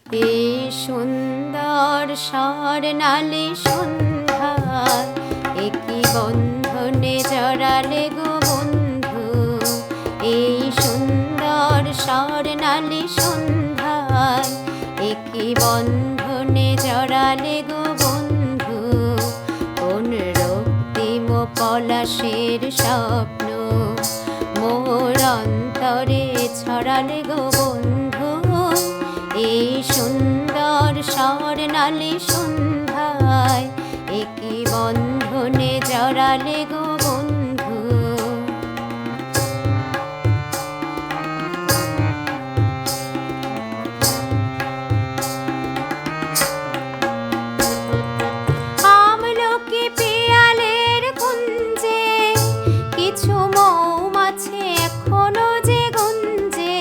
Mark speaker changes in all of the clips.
Speaker 1: এই সুন্দর স্বর্ণালী সন্ধ্যায় একই বন্ধনে জড়ালে গো বন্ধু। এই সুন্দর স্বর্ণালী সন্ধ্যায় একই বন্ধনে জড়ালে গো বন্ধু। কোন রক্তিম পলাশের স্বপ্ন মোর অন্তরে ছড়ালে গো বন্ধু। এই সুন্দর স্বর্ণালী সন্ধ্যায় একই বন্ধনে জড়ালে গো বন্ধু। আমলকি পিয়ালের কুঞ্জে কিছু মৌমাছি এখনো যে গুঞ্জে।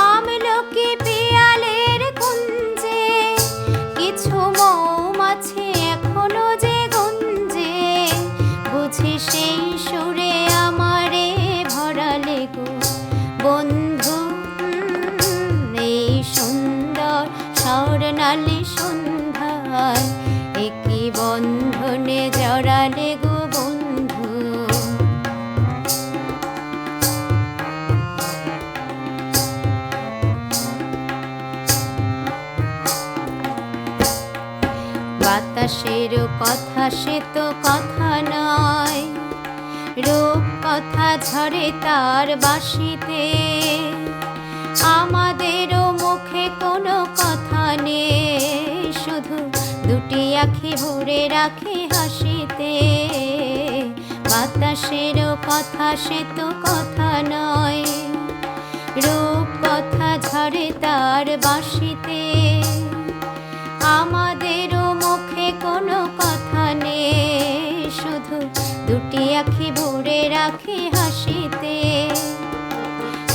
Speaker 1: আমলকি পিয়ালের কুঞ্জে কিছু মৌমাছি এখনো যে গুঞ্জে। বুঝি সেই সুরে আমারে ভরালে গো বন্ধু। এই সুন্দর স্বর্ণালী সন্ধ্যায় একই বন্ধনে জড়ালে গো বন্ধু। বাতাসের কথা সে তো কথা নয়, রূপ কথা ঝরে তার বাঁশিতে। আমাদেরও মুখে কোনো কথা নেই, শুধু দুটি আঁখি ভরে রাখে হাসিতে। বাতাসের কথা সে তো কথা নয়, রূপ কথা ঝরে তার বাঁশিতে। আমাদেরও মুখে কোনো কথা নেই, শুধু দুটি আঁখি ভরে রাখে হাসিতে।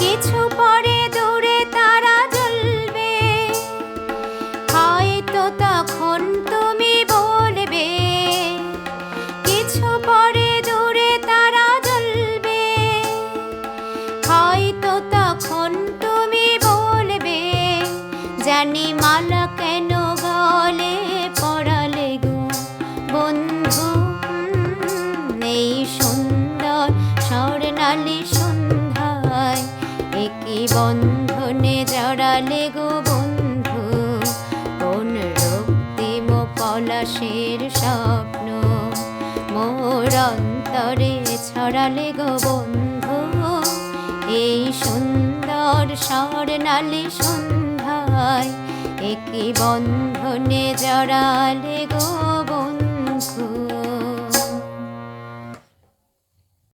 Speaker 1: কিছু পরে দূরে তারা জ্বলবে, হয়তো তখন তুমি বলবে। কিছু পরে দূরে তারা জ্বলবে, হয়তো তখন তুমি বলবে। জানি মালা কেন গলে পড়ালে গো বন্ধু। এই সুন্দর স্বর্ণালী সন্ধ্যায় একই বন্ধনে জড়ালে গো বন্ধু। কোন রক্তিম পলাশের স্বপ্ন মোর অন্তরে ছড়ালে গো বন্ধু। এই সুন্দর স্বর্ণালী সন্ধ্যায় একই বন্ধনে জড়ালে গো